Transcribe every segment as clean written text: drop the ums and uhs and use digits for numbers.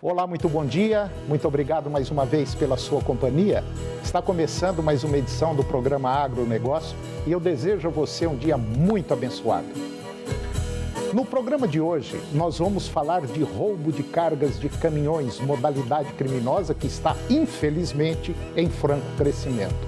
Olá, muito bom dia, muito obrigado mais uma vez pela sua companhia. Está começando mais uma edição do programa Agronegócio e eu desejo a você um dia muito abençoado. No programa de hoje, nós vamos falar de roubo de cargas de caminhões, modalidade criminosa que está, infelizmente, em franco crescimento.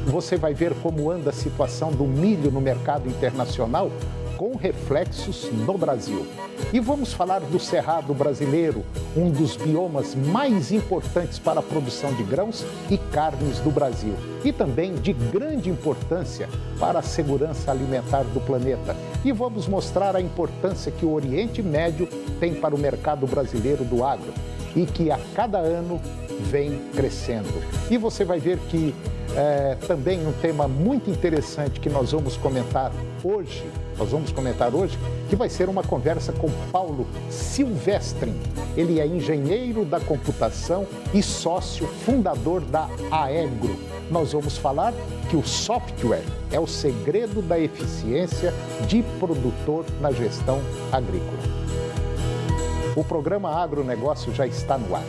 Você vai ver como anda a situação do milho no mercado internacional, com reflexos no Brasil. E vamos falar do Cerrado brasileiro, um dos biomas mais importantes para a produção de grãos e carnes do Brasil. E também de grande importância para a segurança alimentar do planeta. E vamos mostrar a importância que o Oriente Médio tem para o mercado brasileiro do agro e que a cada ano vem crescendo. E você vai ver que também um tema muito interessante que nós vamos comentar hoje, que vai ser uma conversa com Paulo Silvestrin. Ele é engenheiro da computação e sócio fundador da Aegro. Nós vamos falar que o software é o segredo da eficiência de produtor na gestão agrícola. O programa Agronegócio já está no ar.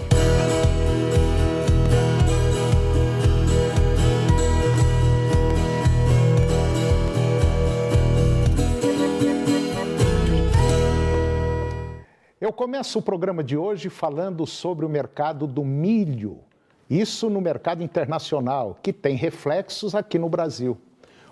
Eu começo o programa de hoje falando sobre o mercado do milho. Isso no mercado internacional, que tem reflexos aqui no Brasil.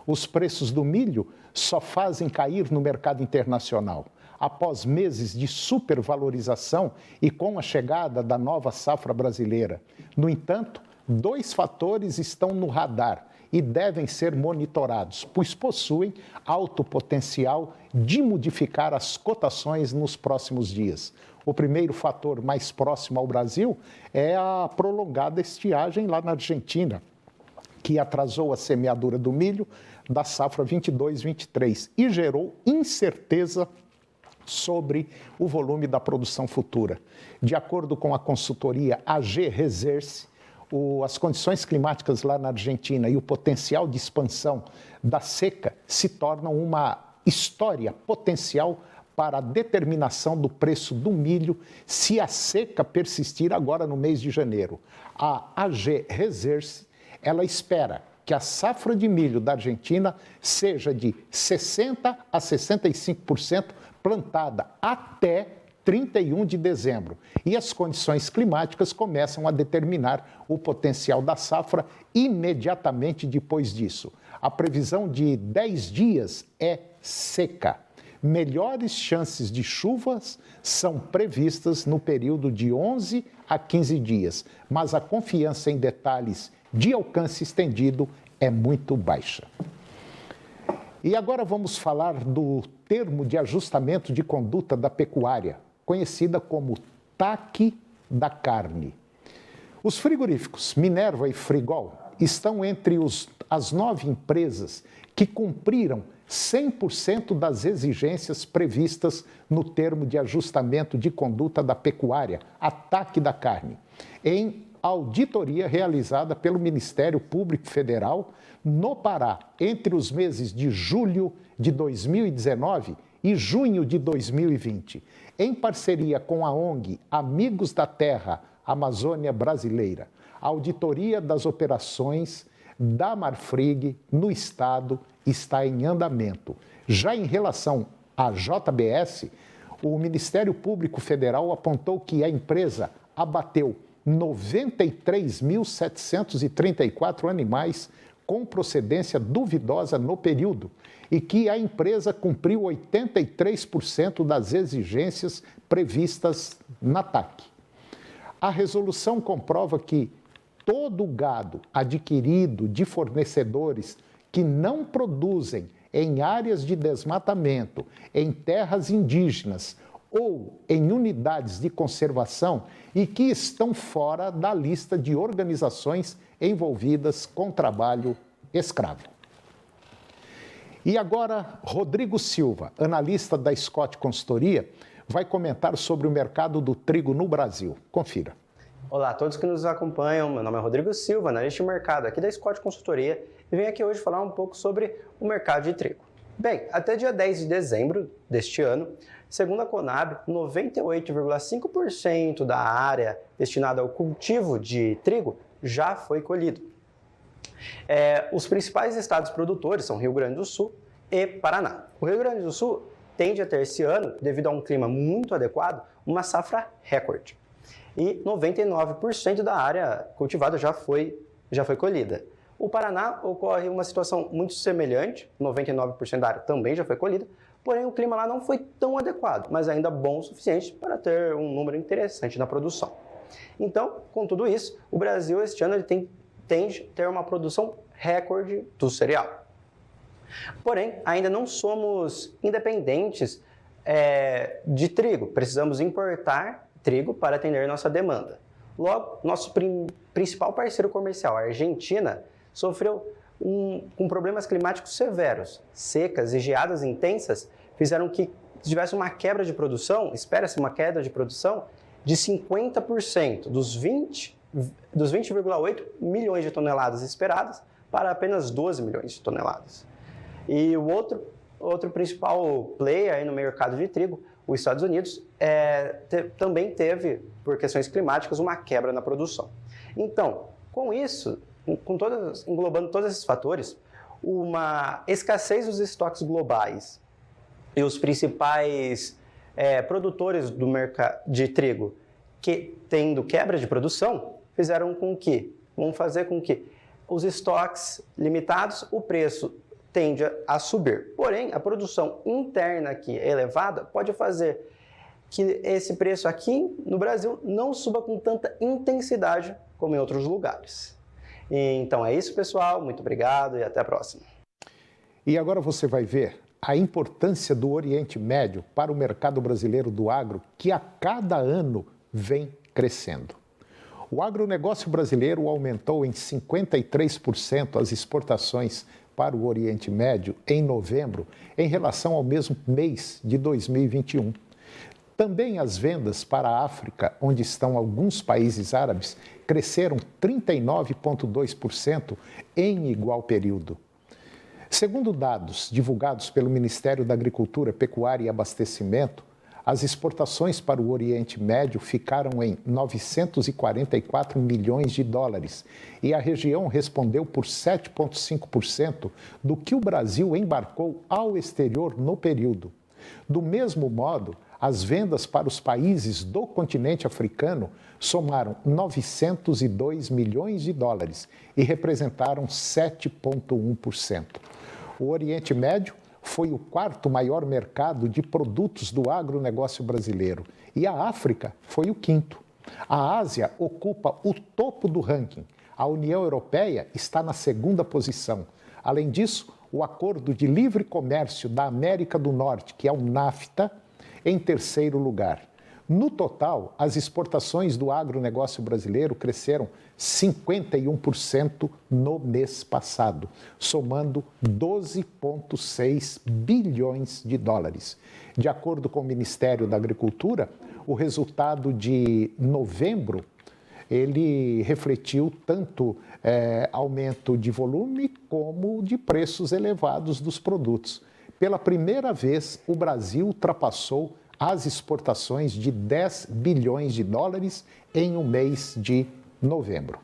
Os preços do milho só fazem cair no mercado internacional após meses de supervalorização e com a chegada da nova safra brasileira. No entanto, dois fatores estão no radar e devem ser monitorados, pois possuem alto potencial de modificar as cotações nos próximos dias. O primeiro fator mais próximo ao Brasil é a prolongada estiagem lá na Argentina, que atrasou a semeadura do milho da safra 22-23 e gerou incerteza sobre o volume da produção futura. De acordo com a consultoria AG Research, as condições climáticas lá na Argentina e o potencial de expansão da seca se tornam uma história potencial para a determinação do preço do milho se a seca persistir agora no mês de janeiro. A AG Research, ela espera que a safra de milho da Argentina seja de 60% a 65% plantada até 31 de dezembro. E as condições climáticas começam a determinar o potencial da safra imediatamente depois disso. A previsão de 10 dias é seca. Melhores chances de chuvas são previstas no período de 11 a 15 dias, mas a confiança em detalhes de alcance estendido é muito baixa. E agora vamos falar do termo de ajustamento de conduta da pecuária, conhecida como TAC da carne. Os frigoríficos Minerva e Frigol estão entre as 9 empresas que cumpriram 100% das exigências previstas no termo de ajustamento de conduta da pecuária, a TAC da carne, em auditoria realizada pelo Ministério Público Federal no Pará entre os meses de julho de 2019 e junho de 2020, em parceria com a ONG Amigos da Terra Amazônia Brasileira. A auditoria das operações da Marfrig no estado está em andamento. Já em relação à JBS, o Ministério Público Federal apontou que a empresa abateu 93.734 animais com procedência duvidosa no período e que a empresa cumpriu 83% das exigências previstas na TAC. A resolução comprova que todo o gado adquirido de fornecedores que não produzem em áreas de desmatamento, em terras indígenas ou em unidades de conservação e que estão fora da lista de organizações envolvidas com trabalho escravo. E agora, Rodrigo Silva, analista da Scott Consultoria, vai comentar sobre o mercado do trigo no Brasil. Confira. Olá a todos que nos acompanham, meu nome é Rodrigo Silva, analista de mercado aqui da Scott Consultoria e venho aqui hoje falar um pouco sobre o mercado de trigo. Bem, até dia 10 de dezembro deste ano, segundo a Conab, 98,5% da área destinada ao cultivo de trigo já foi colhido. Os principais estados produtores são Rio Grande do Sul e Paraná. O Rio Grande do Sul tende a ter esse ano, devido a um clima muito adequado, uma safra recorde. E 99% da área cultivada já foi colhida. O Paraná ocorre uma situação muito semelhante, 99% da área também já foi colhida, porém o clima lá não foi tão adequado, mas ainda bom o suficiente para ter um número interessante na produção. Então, com tudo isso, o Brasil este ano ele tende a ter uma produção recorde do cereal. Porém, ainda não somos independentes de trigo, precisamos importar trigo para atender nossa demanda. Logo, nosso principal parceiro comercial, a Argentina, sofreu com problemas climáticos severos. Secas e geadas intensas fizeram que tivesse uma quebra de produção, espera-se uma queda de produção de 50% dos 20,8 milhões de toneladas esperadas para apenas 12 milhões de toneladas. E o outro principal player aí no mercado de trigo, os Estados Unidos, também teve, por questões climáticas, uma quebra na produção. Então, com isso, englobando todos esses fatores, uma escassez dos estoques globais e os principais produtores do mercado de trigo que tendo quebra de produção, vão fazer com que os estoques limitados, o preço tende a subir. Porém, a produção interna aqui elevada pode fazer que esse preço aqui no Brasil não suba com tanta intensidade como em outros lugares. Então é isso, pessoal. Muito obrigado e até a próxima. E agora você vai ver a importância do Oriente Médio para o mercado brasileiro do agro, que a cada ano vem crescendo. O agronegócio brasileiro aumentou em 53% as exportações para o Oriente Médio em novembro, em relação ao mesmo mês de 2021. Também as vendas para a África, onde estão alguns países árabes, cresceram 39,2% em igual período. Segundo dados divulgados pelo Ministério da Agricultura, Pecuária e Abastecimento, as exportações para o Oriente Médio ficaram em 944 milhões de dólares e a região respondeu por 7,5% do que o Brasil embarcou ao exterior no período. Do mesmo modo, as vendas para os países do continente africano somaram 902 milhões de dólares e representaram 7,1%. O Oriente Médio foi o quarto maior mercado de produtos do agronegócio brasileiro e a África foi o quinto. A Ásia ocupa o topo do ranking. A União Europeia está na segunda posição. Além disso, o Acordo de Livre Comércio da América do Norte, que é o NAFTA, em terceiro lugar. No total, as exportações do agronegócio brasileiro cresceram 51% no mês passado, somando 12,6 bilhões de dólares. De acordo com o Ministério da Agricultura, o resultado de novembro, ele refletiu tanto aumento de volume como de preços elevados dos produtos. Pela primeira vez, o Brasil ultrapassou as exportações de 10 bilhões de dólares em um mês de novembro.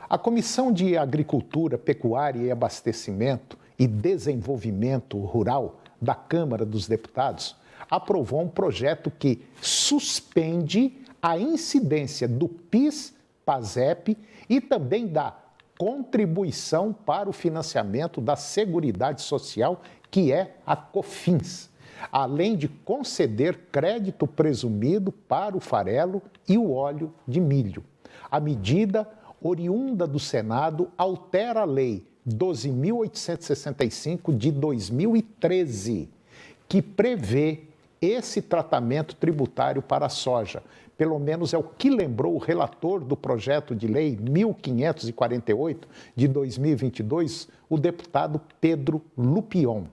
A Comissão de Agricultura, Pecuária e Abastecimento e Desenvolvimento Rural da Câmara dos Deputados aprovou um projeto que suspende a incidência do PIS, PASEP e também da contribuição para o financiamento da Seguridade Social, que é a COFINS, além de conceder crédito presumido para o farelo e o óleo de milho. A medida, oriunda do Senado, altera a Lei 12.865 de 2013, que prevê esse tratamento tributário para a soja. Pelo menos é o que lembrou o relator do projeto de lei 1548 de 2022, o deputado Pedro Lupion.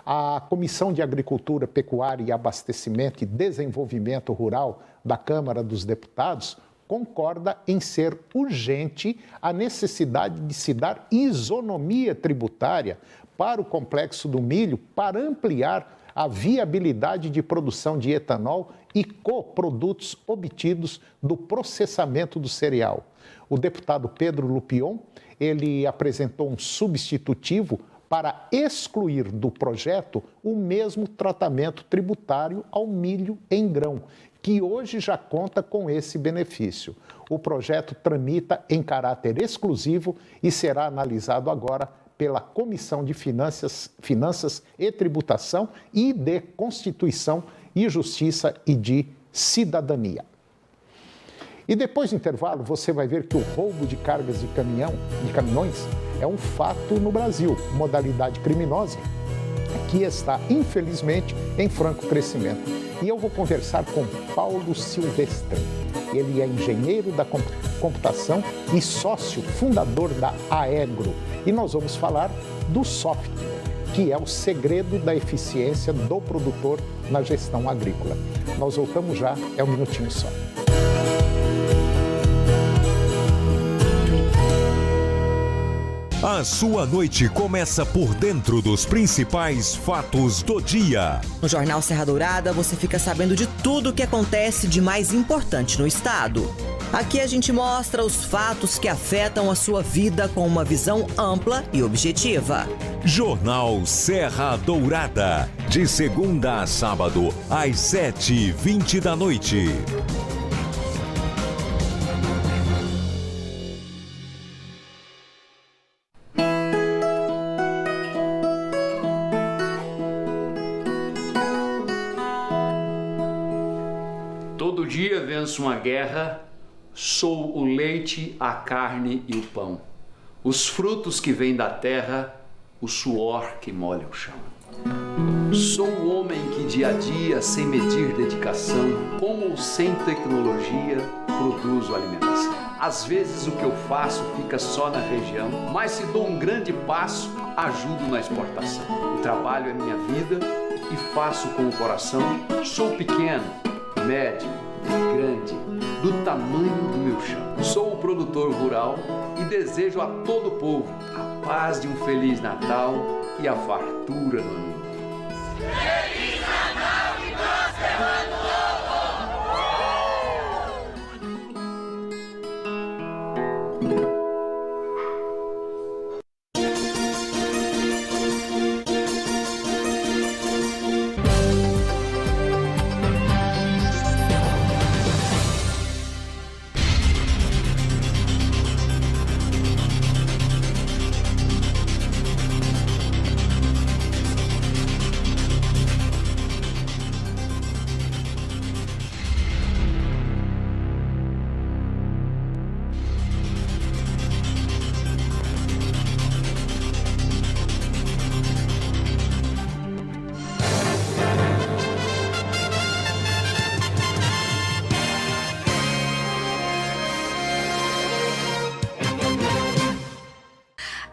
A Comissão de Agricultura, Pecuária e Abastecimento e Desenvolvimento Rural da Câmara dos Deputados concorda em ser urgente a necessidade de se dar isonomia tributária para o complexo do milho para ampliar a viabilidade de produção de etanol e coprodutos obtidos do processamento do cereal. O deputado Pedro Lupion, ele apresentou um substitutivo para excluir do projeto o mesmo tratamento tributário ao milho em grão, que hoje já conta com esse benefício. O projeto tramita em caráter exclusivo e será analisado agora pela Comissão de Finanças e Tributação e de Constituição e Justiça e de Cidadania. E depois do intervalo, você vai ver que o roubo de cargas de caminhões é um fato no Brasil, modalidade criminosa que está, infelizmente, em franco crescimento. E eu vou conversar com Paulo Silvestre. Ele é engenheiro da computação e sócio fundador da Aegro. E nós vamos falar do software, que é o segredo da eficiência do produtor na gestão agrícola. Nós voltamos já, é um minutinho só. A sua noite começa por dentro dos principais fatos do dia. No Jornal Serra Dourada, você fica sabendo de tudo o que acontece de mais importante no estado. Aqui a gente mostra os fatos que afetam a sua vida com uma visão ampla e objetiva. Jornal Serra Dourada, de segunda a sábado, às 7h20 da noite. Todo dia venço uma guerra, sou o leite, a carne e o pão. Os frutos que vêm da terra, o suor que molha o chão. Sou o homem que dia a dia, sem medir dedicação, com ou sem tecnologia, produzo alimentação. Às vezes o que eu faço fica só na região, mas se dou um grande passo, ajudo na exportação. O trabalho é minha vida e faço com o coração. Sou pequeno, médio, grande, do tamanho do meu chão. Sou o produtor rural e desejo a todo o povo a paz de um Feliz Natal e a fartura no ano novo. Feliz Natal e próspero ano novo!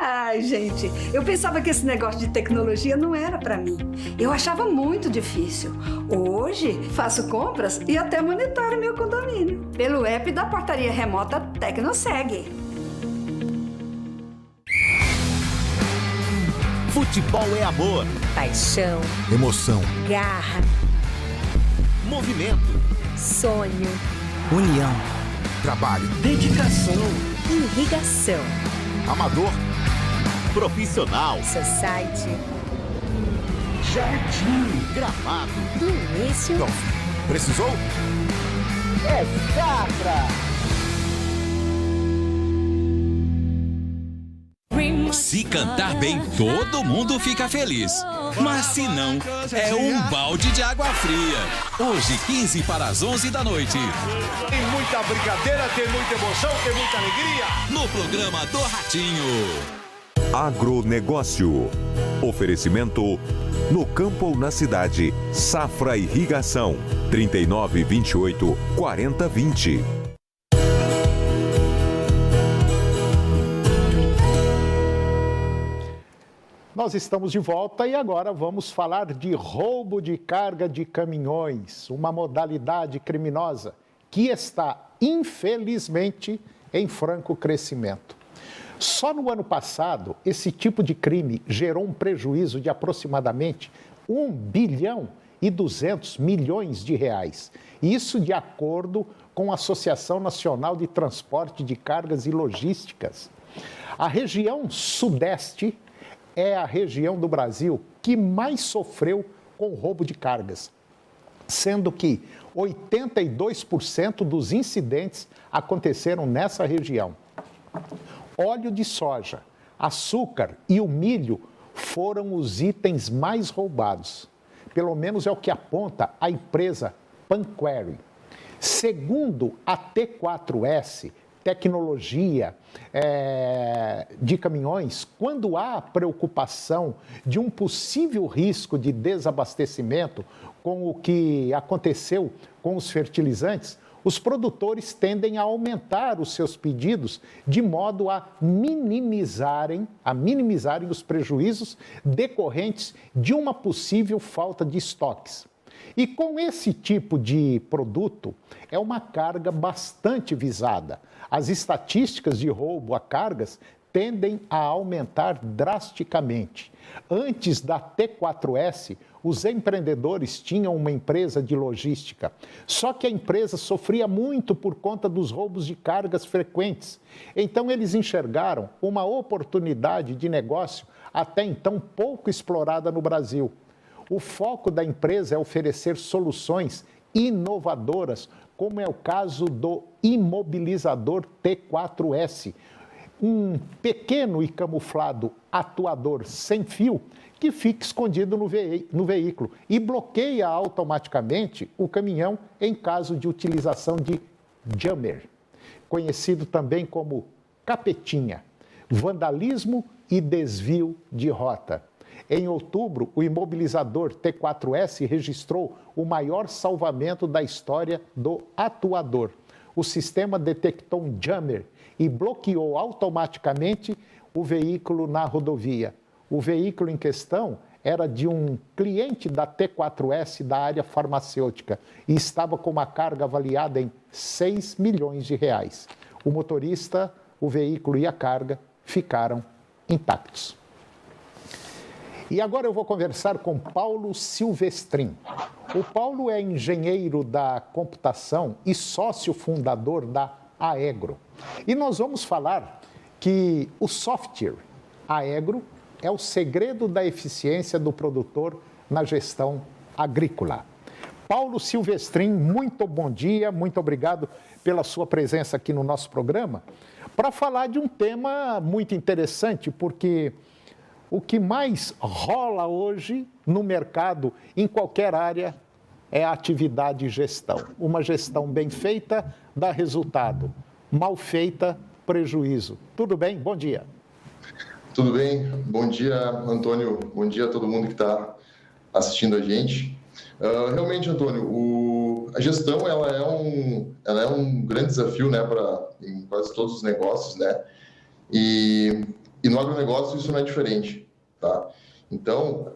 Ai, gente, eu pensava que esse negócio de tecnologia não era pra mim. Eu achava muito difícil. Hoje, faço compras e até monitoro meu condomínio pelo app da portaria remota Tecnoseg. Futebol é amor, paixão, emoção, garra, movimento, sonho, união, trabalho, Dedicação, irrigação, amador, profissional, society, jardim, gramado, início, precisou? É Safra! Se cantar bem, todo mundo fica feliz. Mas se não, é um balde de água fria. Hoje, 15 para as 11 da noite. Tem muita brincadeira, tem muita emoção, tem muita alegria. No programa do Ratinho. Agronegócio. Oferecimento no campo ou na cidade. Safra Irrigação. 3928 4020. Nós estamos de volta e agora vamos falar de roubo de carga de caminhões, uma modalidade criminosa que está, infelizmente, em franco crescimento. Só no ano passado, esse tipo de crime gerou um prejuízo de aproximadamente 1 bilhão e 200 milhões de reais. Isso de acordo com a Associação Nacional de Transporte de Cargas e Logísticas. A região Sudeste é a região do Brasil que mais sofreu com roubo de cargas, sendo que 82% dos incidentes aconteceram nessa região. Óleo de soja, açúcar e o milho foram os itens mais roubados. Pelo menos é o que aponta a empresa Panquery. Segundo a T4S, tecnologia de caminhões, quando há preocupação de um possível risco de desabastecimento com o que aconteceu com os fertilizantes, os produtores tendem a aumentar os seus pedidos de modo a minimizarem os prejuízos decorrentes de uma possível falta de estoques. E com esse tipo de produto, é uma carga bastante visada. As estatísticas de roubo a cargas tendem a aumentar drasticamente. Antes da T4S, os empreendedores tinham uma empresa de logística. Só que a empresa sofria muito por conta dos roubos de cargas frequentes. Então, eles enxergaram uma oportunidade de negócio até então pouco explorada no Brasil. O foco da empresa é oferecer soluções inovadoras, como é o caso do imobilizador T4S, um pequeno e camuflado atuador sem fio que fica escondido no veículo e bloqueia automaticamente o caminhão em caso de utilização de jammer, conhecido também como capetinha, vandalismo e desvio de rota. Em outubro, o imobilizador T4S registrou o maior salvamento da história do atuador. O sistema detectou um jammer e bloqueou automaticamente o veículo na rodovia. O veículo em questão era de um cliente da T4S da área farmacêutica e estava com uma carga avaliada em 6 milhões de reais. O motorista, o veículo e a carga ficaram intactos. E agora eu vou conversar com Paulo Silvestrin. O Paulo é engenheiro da computação e sócio fundador da Aegro. E nós vamos falar que o software Aegro é o segredo da eficiência do produtor na gestão agrícola. Paulo Silvestrin, muito bom dia, muito obrigado pela sua presença aqui no nosso programa, para falar de um tema muito interessante, porque o que mais rola hoje no mercado, em qualquer área, é a atividade de gestão. Uma gestão bem feita dá resultado, mal feita, prejuízo. Tudo bem? Bom dia. Tudo bem. Bom dia, Antônio. Bom dia a todo mundo que está assistindo a gente. Realmente, Antônio, a gestão ela é um grande desafio, né, em quase todos os negócios, né? E no agronegócio isso não é diferente, tá? Então,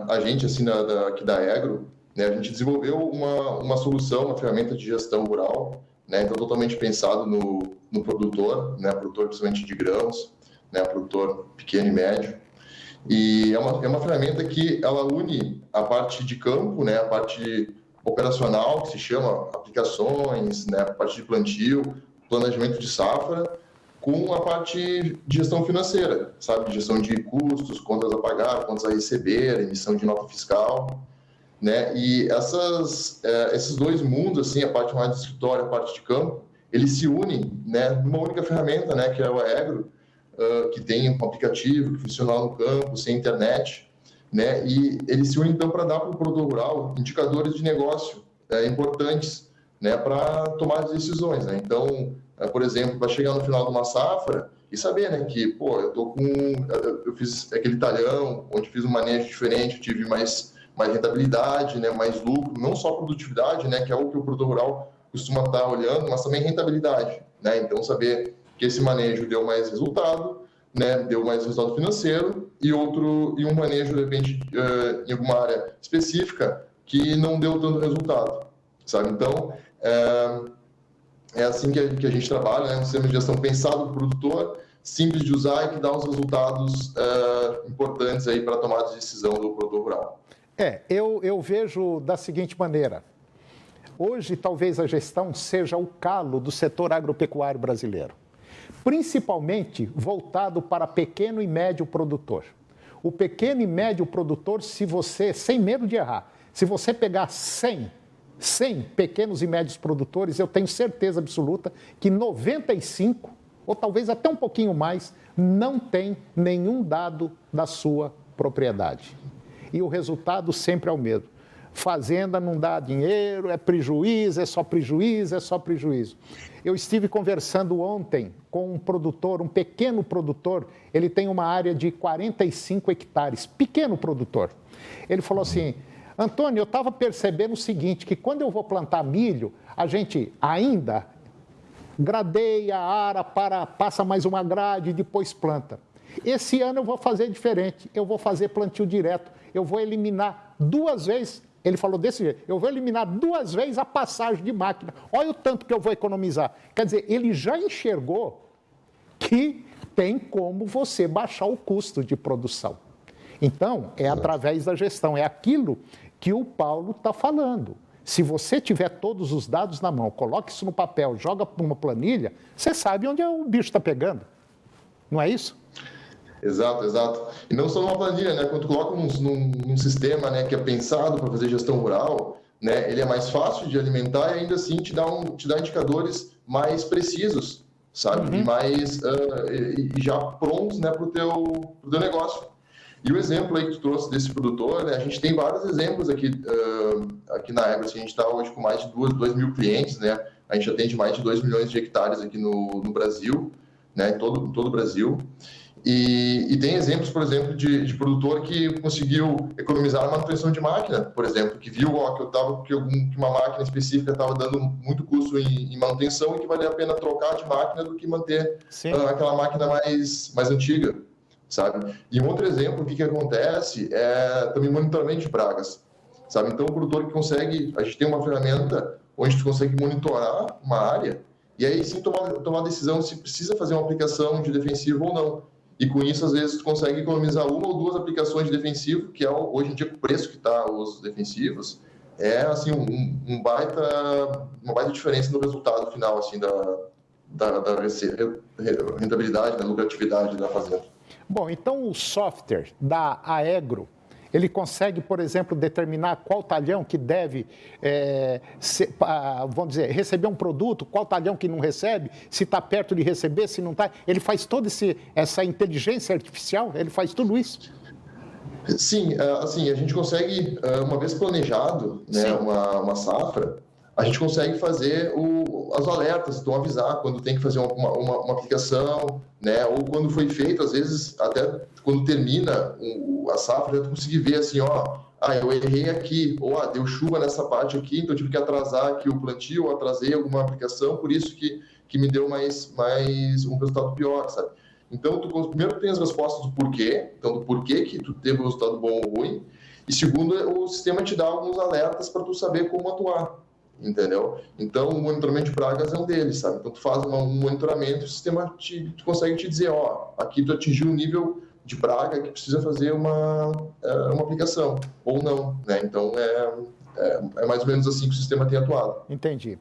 a gente, assim, aqui da Aegro, né, a gente desenvolveu uma solução, uma ferramenta de gestão rural, né, então totalmente pensado no produtor, né, produtor principalmente de grãos, né, produtor pequeno e médio. E é uma ferramenta que ela une a parte de campo, né, a parte operacional, que se chama aplicações, né, a parte de plantio, planejamento de safra, com a parte de gestão financeira, sabe? Gestão de custos, contas a pagar, contas a receber, emissão de nota fiscal, né? E esses dois mundos, assim, a parte mais de escritório, a parte de campo, eles se unem, né, numa única ferramenta, né, que é o Aegro, que tem um aplicativo que funciona no campo, sem internet, né? E eles se unem, então, para dar para o produtor rural indicadores de negócio importantes, né, para tomar as decisões, né? Então, por exemplo, para chegar no final de uma safra e saber, né, que, pô, eu fiz aquele talhão, onde fiz um manejo diferente, eu tive mais rentabilidade, né, mais lucro, não só produtividade, né, que é o que o produtor rural costuma estar olhando, mas também rentabilidade, né? Então, saber que esse manejo deu mais resultado, né, deu mais resultado financeiro e um manejo, de repente, em alguma área específica que não deu tanto resultado, sabe? Então, é assim que a gente trabalha, né? Um sistema de gestão pensado para o produtor, simples de usar e que dá uns resultados importantes aí para a tomada de decisão do produtor rural. Eu vejo da seguinte maneira. Hoje, talvez a gestão seja o calo do setor agropecuário brasileiro, principalmente voltado para pequeno e médio produtor. O pequeno e médio produtor, se você, sem medo de errar, se você pegar 100 pequenos e médios produtores, eu tenho certeza absoluta que 95, ou talvez até um pouquinho mais, não tem nenhum dado da sua propriedade. E o resultado sempre é o mesmo. Fazenda não dá dinheiro, é prejuízo, é só prejuízo, é só prejuízo. Eu estive conversando ontem com um produtor, um pequeno produtor, ele tem uma área de 45 hectares, pequeno produtor. Ele falou assim, Antônio, eu estava percebendo o seguinte, que quando eu vou plantar milho, a gente ainda gradeia, ara, passa mais uma grade e depois planta. Esse ano eu vou fazer diferente, eu vou fazer plantio direto, eu vou eliminar 2 vezes, ele falou desse jeito, eu vou eliminar 2 vezes a passagem de máquina, olha o tanto que eu vou economizar. Quer dizer, ele já enxergou que tem como você baixar o custo de produção. Então, é através da gestão, é aquilo que o Paulo está falando. Se você tiver todos os dados na mão, coloque isso no papel, joga para uma planilha, você sabe onde o bicho está pegando. Não é isso? Exato. E não só numa planilha, né? Quando tu coloca num sistema, né, que é pensado para fazer gestão rural, né, ele é mais fácil de alimentar e ainda assim te dá indicadores mais precisos, sabe? E mais e já prontos, né, para o teu negócio. E o exemplo aí que tu trouxe desse produtor, né, a gente tem vários exemplos aqui na Agro, assim, a gente está hoje com mais de 2 mil clientes, né? A gente atende mais de 2 milhões de hectares aqui no Brasil, né, em todo o Brasil. E tem exemplos, por exemplo, de produtor que conseguiu economizar a manutenção de máquina, por exemplo, que viu que uma máquina específica estava dando muito custo em manutenção e que valia a pena trocar de máquina do que manter aquela máquina mais antiga, sabe? E um outro exemplo, o que acontece é também monitoramento de pragas, sabe? Então, o produtor que consegue, a gente tem uma ferramenta onde tu consegue monitorar uma área e aí sim tomar decisão se precisa fazer uma aplicação de defensivo ou não. E com isso, às vezes, tu consegue economizar 1 ou 2 aplicações de defensivo, que é hoje em dia, o preço que está os defensivos, é assim, uma baita diferença no resultado final assim, da rentabilidade, da lucratividade da fazenda. Bom, então o software da Aegro, ele consegue, por exemplo, determinar qual talhão que deve, vamos dizer, receber um produto, qual talhão que não recebe, se está perto de receber, se não está. Ele faz toda essa inteligência artificial, ele faz tudo isso? Sim, assim, a gente consegue, uma vez planejado, né, uma safra, a gente consegue fazer as alertas, então avisar quando tem que fazer uma aplicação, né, ou quando foi feito, às vezes até quando termina a safra, já conseguir ver assim, eu errei aqui, ou deu chuva nessa parte aqui, então eu tive que atrasar aqui o plantio, ou atrasei alguma aplicação, por isso que me deu mais um resultado pior, sabe? Então, primeiro tu tem as respostas do porquê, então do porquê que tu teve um resultado bom ou ruim, e segundo, o sistema te dá alguns alertas para tu saber como atuar. Entendeu? Então, o monitoramento de pragas é um deles, sabe? Então, tu faz um monitoramento e o sistema tu consegue te dizer, aqui tu atingiu um nível de praga que precisa fazer uma aplicação, ou não, né? Então, é mais ou menos assim que o sistema tem atuado. Entendi.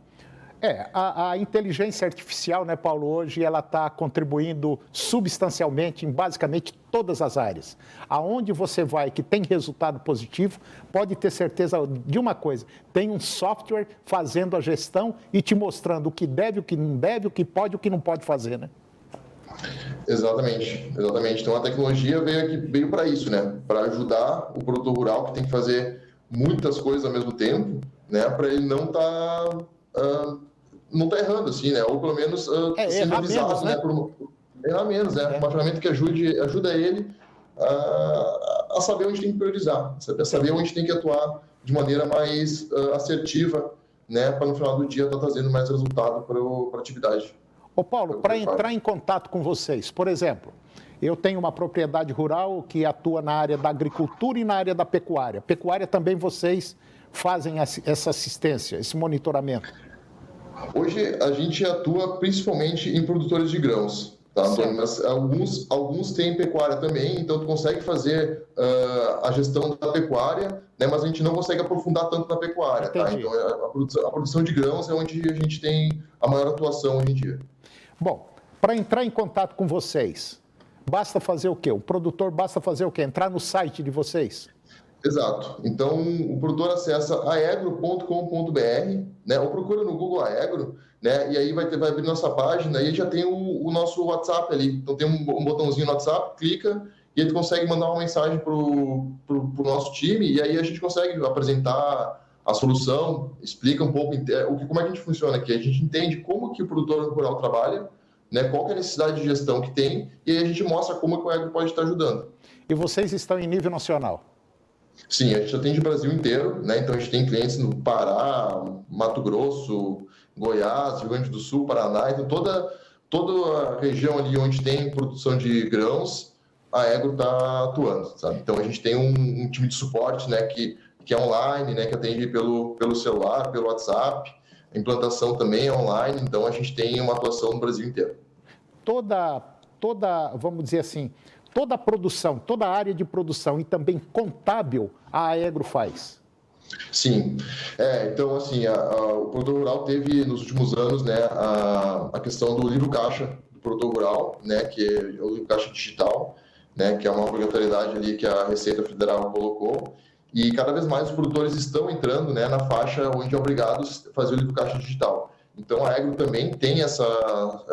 A inteligência artificial, né, Paulo, hoje ela está contribuindo substancialmente em basicamente todas as áreas. Aonde você vai que tem resultado positivo, pode ter certeza de uma coisa, tem um software fazendo a gestão e te mostrando o que deve, o que não deve, o que pode e o que não pode fazer, né? Exatamente. Então, a tecnologia veio para isso, né? Para ajudar o produtor rural que tem que fazer muitas coisas ao mesmo tempo, né? Para ele não tá errando, assim, né? Ou pelo menos sendo avisado, né? Errar menos, né? Uma ferramenta que ajuda ele a saber onde tem que priorizar, a saber onde tem que atuar de maneira mais assertiva, né? Para no final do dia estar trazendo mais resultado para a atividade. Ô Paulo, para entrar em contato com vocês, por exemplo, eu tenho uma propriedade rural que atua na área da agricultura e na área da pecuária. Pecuária também vocês fazem essa assistência, esse monitoramento? Hoje a gente atua principalmente em produtores de grãos, Tá, Antônio? Mas alguns têm pecuária também, então tu consegue fazer a gestão da pecuária, né? Mas a gente não consegue aprofundar tanto na pecuária. Tá? Então a produção de grãos é onde a gente tem a maior atuação hoje em dia. Bom, para entrar em contato com vocês, basta fazer o quê? O produtor basta fazer o quê? Entrar no site de vocês? Exato. Então, o produtor acessa aegro.com.br, né? Ou procura no Google Aegro, né? E aí vai abrir nossa página e já tem o nosso WhatsApp ali. Então, tem um botãozinho no WhatsApp, clica e aí tu consegue mandar uma mensagem pro nosso time e aí a gente consegue apresentar a solução, explica um pouco como é que a gente funciona aqui. A gente entende como que o produtor rural trabalha, né? Qual que é a necessidade de gestão que tem e aí a gente mostra como que o Aegro pode estar ajudando. E vocês estão em nível nacional? Sim, a gente atende o Brasil inteiro, né? Então a gente tem clientes no Pará, Mato Grosso, Goiás, Rio Grande do Sul, Paraná, então toda a região ali onde tem produção de grãos, a Aegro está atuando, sabe? Então a gente tem um time de suporte, né, que é online, né, que atende pelo celular, pelo WhatsApp, a implantação também é online, então a gente tem uma atuação no Brasil inteiro. Toda, vamos dizer assim, toda a produção, toda a área de produção e também contábil, a Aegro faz? Sim. Então, assim, o produtor rural teve, nos últimos anos, né, a questão do livro caixa do produtor rural, né, que é o livro caixa digital, né, que é uma obrigatoriedade ali que a Receita Federal colocou, e cada vez mais os produtores estão entrando, né, na faixa onde é obrigados a fazer o livro caixa digital. Então, a Aegro também tem essa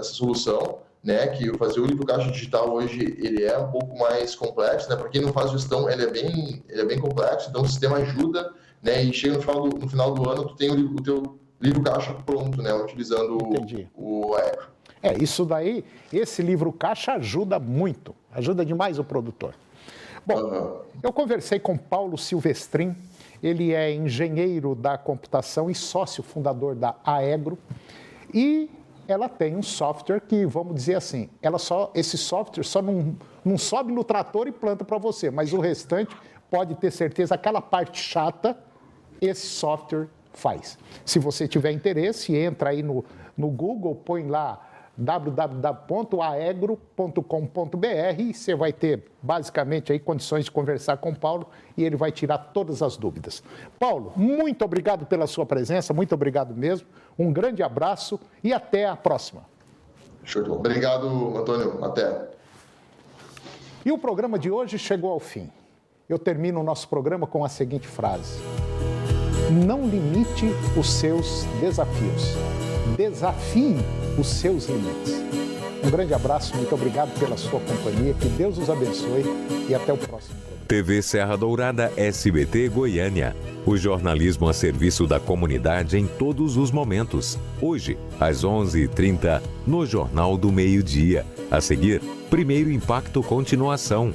solução, né, que fazer o livro caixa digital hoje ele é um pouco mais complexo, né, para quem não faz gestão ele é bem complexo, então o sistema ajuda, né, e chega no final do ano tu tem o teu livro caixa pronto, né, utilizando o Aegro. Isso daí, esse livro caixa ajuda muito, ajuda demais o produtor. Bom, eu conversei com Paulo Silvestrin, ele é engenheiro da computação e sócio fundador da Aegro, e ela tem um software que, vamos dizer assim, esse software só não sobe no trator e planta para você, mas o restante, pode ter certeza, aquela parte chata, esse software faz. Se você tiver interesse, entra aí no Google, põe lá www.aegro.com.br e você vai ter, basicamente, aí condições de conversar com o Paulo e ele vai tirar todas as dúvidas. Paulo, muito obrigado pela sua presença, muito obrigado mesmo. Um grande abraço e até a próxima. Show de bola. Obrigado, Antônio. Até. E o programa de hoje chegou ao fim. Eu termino o nosso programa com a seguinte frase: não limite os seus desafios. Desafie os seus limites. Um grande abraço, muito obrigado pela sua companhia, que Deus os abençoe e até o próximo programa. TV Serra Dourada, SBT Goiânia. O jornalismo a serviço da comunidade em todos os momentos. Hoje, às 11h30, no Jornal do Meio-Dia. A seguir, Primeiro Impacto Continuação.